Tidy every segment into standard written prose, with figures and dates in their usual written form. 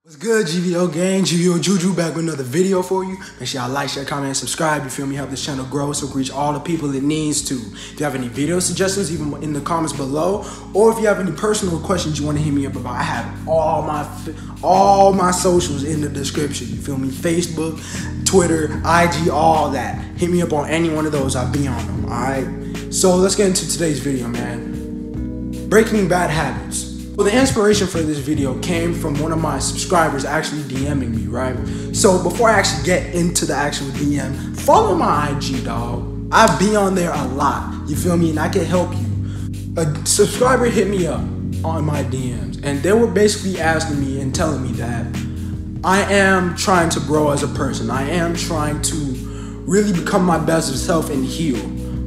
What's good, GVO gang? GVO Juju back with another video for you. Make sure y'all like, share, comment, and subscribe. You feel me? Help this channel grow so we can reach all the people it needs to. If you have any video suggestions, even in the comments below, or if you have any personal questions you want to hit me up about, I have all my socials in the description. You feel me? Facebook, Twitter, IG, all that. Hit me up on any one of those. I'll be on them. All right. So let's get into today's video, man. Breaking bad habits. Well, the inspiration for this video came from one of my subscribers actually DMing me, right? So before I actually get into the actual DM, follow my IG, dog. I be on there a lot, you feel me? And I can help you. A subscriber hit me up on my DMs, and they were basically asking me and telling me that I am trying to grow as a person. I am trying to really become my best self and heal.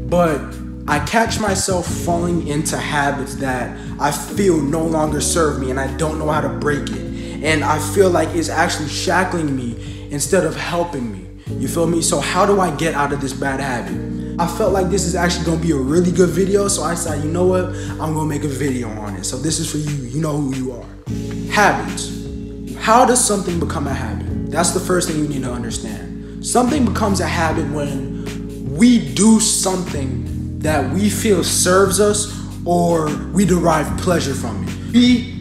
But I catch myself falling into habits that I feel no longer serve me, and I don't know how to break it. And I feel like it's actually shackling me instead of helping me. You feel me? So how do I get out of this bad habit? I felt like this is actually gonna be a really good video, so I said, you know what? I'm gonna make a video on it. So this is for you. You know who you are. Habits. How does something become a habit? That's the first thing you need to understand. Something becomes a habit when we do something that we feel serves us or we derive pleasure from it. We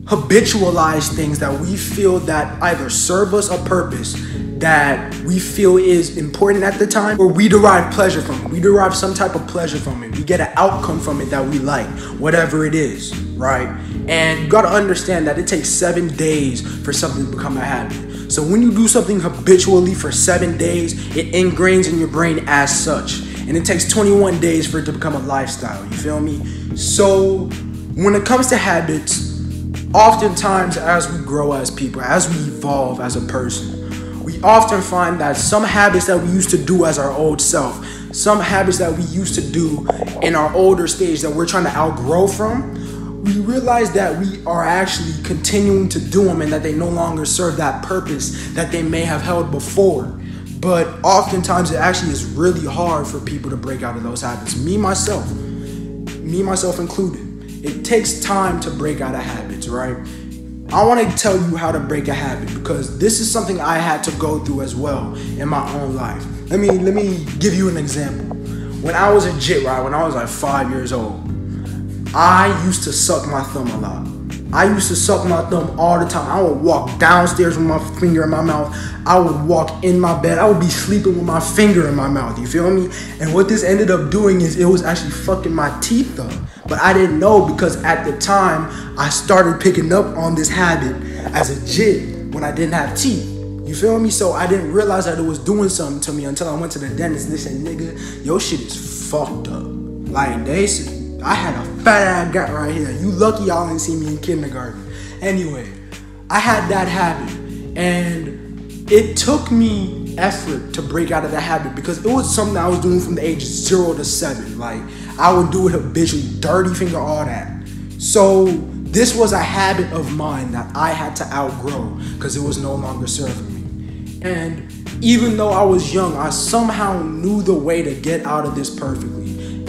habitualize things that we feel that either serve us a purpose that we feel is important at the time, or we derive pleasure from it. We derive some type of pleasure from it. We get an outcome from it that we like, whatever it is, right? And you gotta understand that it takes 7 days for something to become a habit. So when you do something habitually for 7 days, it ingrains in your brain as such. And it takes 21 days for it to become a lifestyle, you feel me? So when it comes to habits, oftentimes as we grow as people, as we evolve as a person, we often find that some habits that we used to do as our old self, some habits that we used to do in our older stage that we're trying to outgrow from, we realize that we are actually continuing to do them and that they no longer serve that purpose that they may have held before. But oftentimes it actually is really hard for people to break out of those habits. Me myself included. It takes time to break out of habits, right? I want to tell you how to break a habit because this is something I had to go through as well in my own life. Let me give you an example. When I was a jit, right, when I was like 5 years old, I used to suck my thumb a lot. I used to suck my thumb all the time. I would walk downstairs with my finger in my mouth. I would walk in my bed. I would be sleeping with my finger in my mouth, you feel me? And what this ended up doing is it was actually fucking my teeth up. But I didn't know because at the time, I started picking up on this habit as a jit when I didn't have teeth. You feel me? So I didn't realize that it was doing something to me until I went to the dentist and they said, nigga, your shit is fucked up. Like they said, I had a fat ass gut right here. You lucky y'all didn't see me in kindergarten. Anyway, I had that habit and it took me effort to break out of that habit because it was something I was doing from the age 0 to 7. Like I would do it habitually, dirty finger, all that. So this was a habit of mine that I had to outgrow because it was no longer serving me. And even though I was young, I somehow knew the way to get out of this perfectly.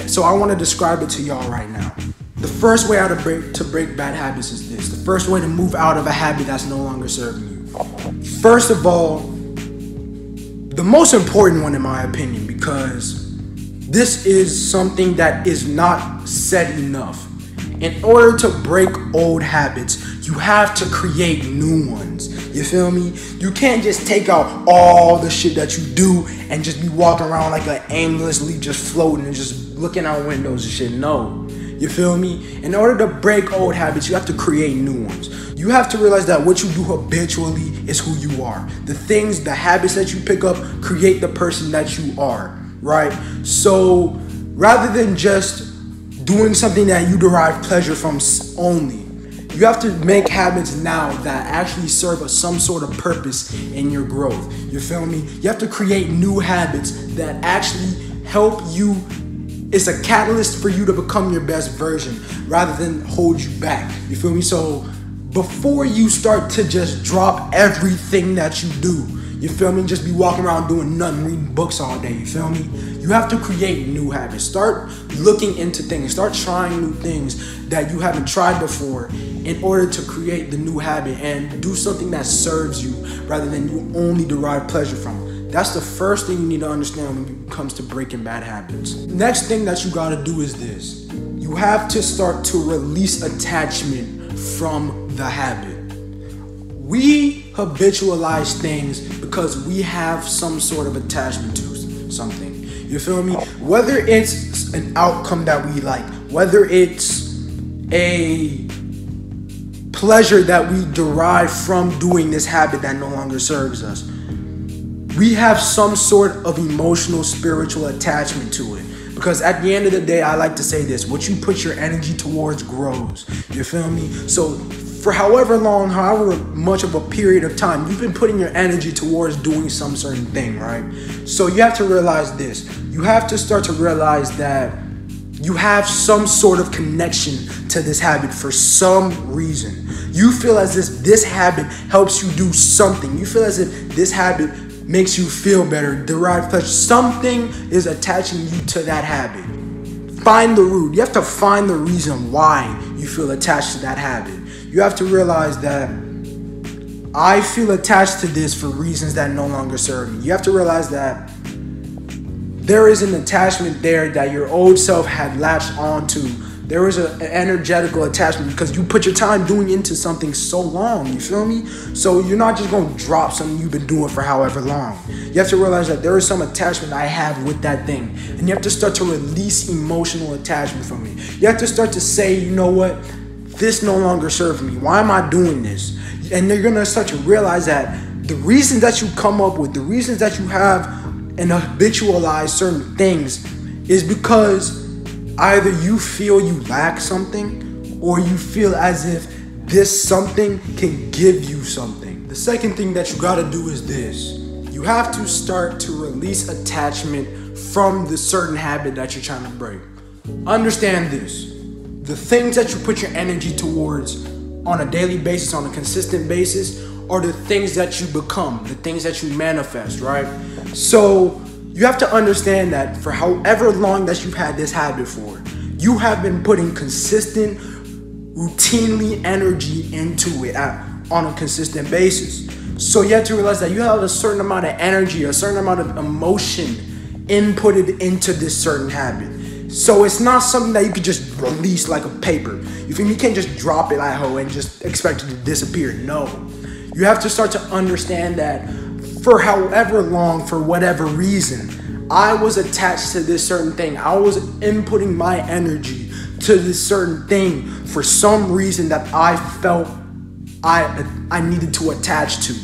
So I want to describe it to y'all right now. The first way to break bad habits is this. The first way to move out of a habit that's no longer serving you. First of all, the most important one in my opinion, because this is something that is not said enough. In order to break old habits, you have to create new ones. You feel me? You can't just take out all the shit that you do and just be walking around like a aimlessly just floating and just looking out windows and shit. No. You feel me? In order to break old habits, you have to create new ones. You have to realize that what you do habitually is who you are. The things, the habits that you pick up create the person that you are, right? So rather than just doing something that you derive pleasure from only, you have to make habits now that actually serve some sort of purpose in your growth. You feel me? You have to create new habits that actually help you. It's a catalyst for you to become your best version rather than hold you back. You feel me? So before you start to just drop everything that you do, you feel me? Just be walking around doing nothing, reading books all day, you feel me? You have to create new habits. Start looking into things. Start trying new things that you haven't tried before in order to create the new habit and do something that serves you rather than you only derive pleasure from. That's the first thing you need to understand when it comes to breaking bad habits. Next thing that you gotta do is this. You have to start to release attachment from the habit. We habitualize things because we have some sort of attachment to something. You feel me? Whether it's an outcome that we like, whether it's a pleasure that we derive from doing this habit that no longer serves us, we have some sort of emotional, spiritual attachment to it. Because at the end of the day, I like to say this: what you put your energy towards grows. You feel me? So for however long, however much of a period of time, you've been putting your energy towards doing some certain thing, right? So you have to realize this. You have to start to realize that you have some sort of connection to this habit for some reason. You feel as if this habit helps you do something. You feel as if this habit makes you feel better, derive pleasure. Something is attaching you to that habit. Find the root. You have to find the reason why you feel attached to that habit. You have to realize that I feel attached to this for reasons that no longer serve me. You have to realize that there is an attachment there that your old self had latched onto. There is an energetical attachment because you put your time doing into something so long, you feel me? So you're not just going to drop something you've been doing for however long. You have to realize that there is some attachment I have with that thing. And you have to start to release emotional attachment from it. You have to start to say, you know what? This no longer serves me. Why am I doing this? And you're going to start to realize that the reasons that you come up with, the reasons that you have and habitualize certain things is because either you feel you lack something or you feel as if this something can give you something. The second thing that you gotta do is this. You have to start to release attachment from the certain habit that you're trying to break. Understand this. The things that you put your energy towards on a daily basis, on a consistent basis, are the things that you become, the things that you manifest, right? So you have to understand that for however long that you've had this habit for, you have been putting consistent, routinely energy into it on a consistent basis. So you have to realize that you have a certain amount of energy, a certain amount of emotion inputted into this certain habit. So it's not something that you could just release like a paper. You feel me? You can't just drop it like ho and just expect it to disappear. No. You have to start to understand that for however long, for whatever reason, I was attached to this certain thing. I was inputting my energy to this certain thing for some reason that I felt I needed to attach to.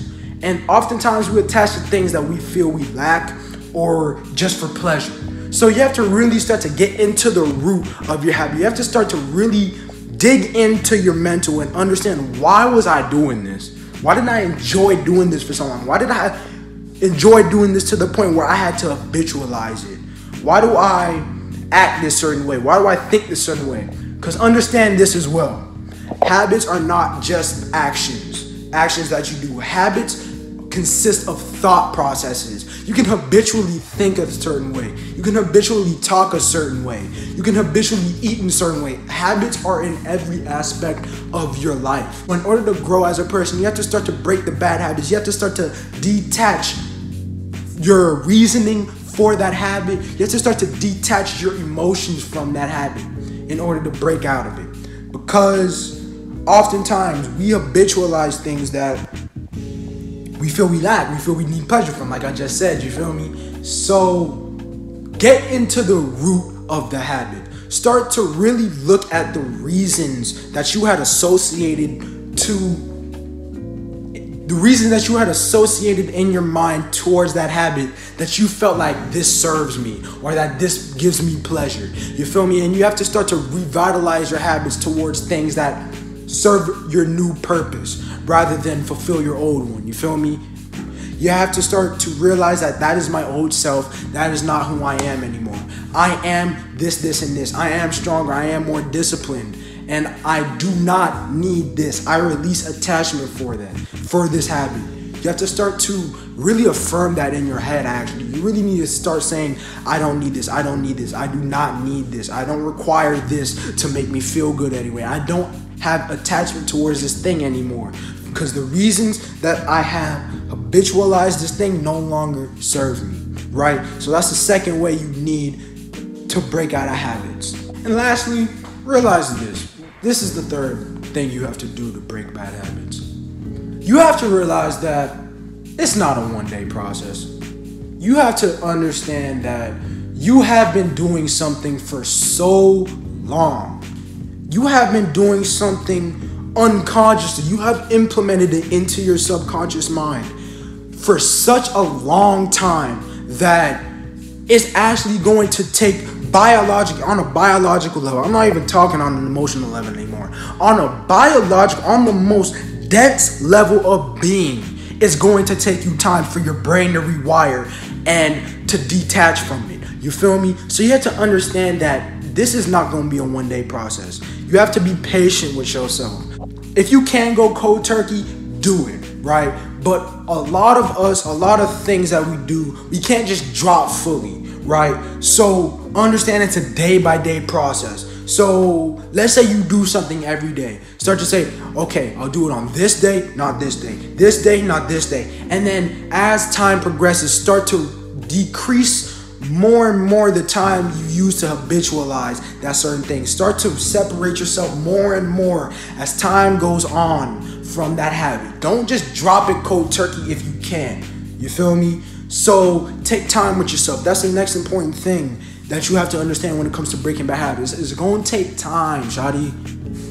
And oftentimes we attach to things that we feel we lack or just for pleasure. So you have to really start to get into the root of your habit. You have to start to really dig into your mental and understand, why was I doing this? Why did I enjoy doing this for so long? Why did I enjoy doing this to the point where I had to habitualize it? Why do I act this certain way? Why do I think this certain way? Because understand this as well. Habits are not just actions that you do. Habits consist of thought processes. You can habitually think a certain way. You can habitually talk a certain way. You can habitually eat in a certain way. Habits are in every aspect of your life. In order to grow as a person, you have to start to break the bad habits. You have to start to detach your reasoning for that habit. You have to start to detach your emotions from that habit in order to break out of it. Because oftentimes we habitualize things that we feel we lack, we feel we need pleasure from, like I just said, you feel me? So get into the root of the habit. Start to really look at the reasons that you had associated in your mind towards that habit, that you felt like this serves me or that this gives me pleasure. You feel me? And you have to start to revitalize your habits towards things that serve your new purpose rather than fulfill your old one. You feel me? You have to start to realize that that is my old self. That is not who I am anymore. I am this, and this. I am stronger. I am more disciplined. and I do not need this. I release attachment for this habit. You have to start to really affirm that in your head, actually. You really need to start saying, I don't need this, I don't need this, I do not need this, I don't require this to make me feel good anyway. I don't have attachment towards this thing anymore because the reasons that I have habitualized this thing no longer serve me, right? So that's the second way you need to break out of habits. And lastly, realize this. This is the third thing you have to do to break bad habits. You have to realize that it's not a one-day process. You have to understand that you have been doing something for so long. You have been doing something unconsciously. You have implemented it into your subconscious mind for such a long time that it's actually going to take on a biological level. I'm not even talking on an emotional level anymore. On a biological, on the most dense level of being, it's going to take you time for your brain to rewire and to detach from it. You feel me? So you have to understand that this is not going to be a one-day process. You have to be patient with yourself. If you can go cold turkey, do it, right? But a lot of things that we do, we can't just drop fully, right? So understand it's a day-by-day process. So let's say you do something every day. Start to say, okay, I'll do it on this day, not this day. This day, not this day. And then as time progresses, start to decrease more and more the time you use to habitualize that certain thing. Start to separate yourself more and more as time goes on from that habit. Don't just drop it cold turkey if you can. You feel me? So take time with yourself. That's the next important thing that you have to understand when it comes to breaking bad habits. It's going to take time, shawty.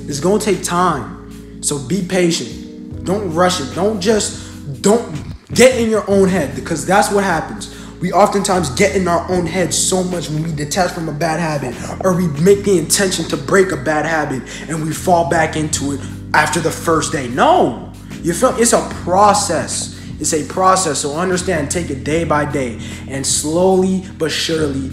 It's going to take time. So be patient. Don't rush it. Don't get in your own head, because that's what happens. We oftentimes get in our own head so much when we detach from a bad habit, or we make the intention to break a bad habit and we fall back into it after the first day. No, you feel it's a process. It's a process. So understand, take it day by day and slowly but surely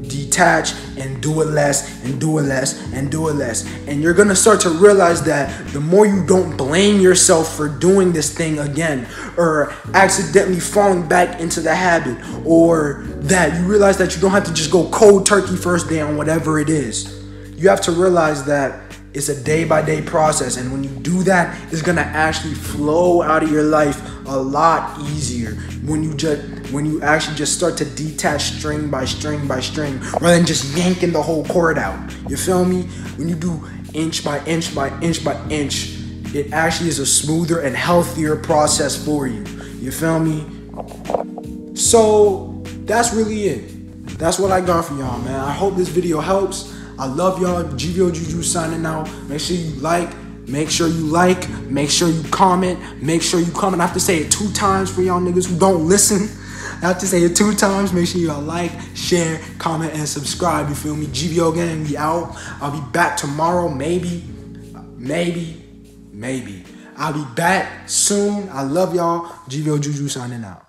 detach and do it less and do it less and do it less. And you're gonna start to realize that the more you don't blame yourself for doing this thing again, or accidentally falling back into the habit, or that you realize that you don't have to just go cold turkey first day on whatever it is. You have to realize that it's a day-by-day process, and when you do that, it's gonna actually flow out of your life a lot easier when you actually just start to detach string by string by string, rather than just yanking the whole cord out. You feel me? When you do inch by inch by inch by inch, it actually is a smoother and healthier process for you. You feel me? So that's really it. That's what I got for y'all, man. I hope this video helps. I love y'all. Juju signing out. Make sure you like, make sure you comment, make sure you comment. I have to say it 2 times for y'all niggas who don't listen. I have to say it 2 times. Make sure y'all like, share, comment, and subscribe. You feel me? GVO gang, we out. I'll be back tomorrow, maybe. I'll be back soon. I love y'all. GVO Juju signing out.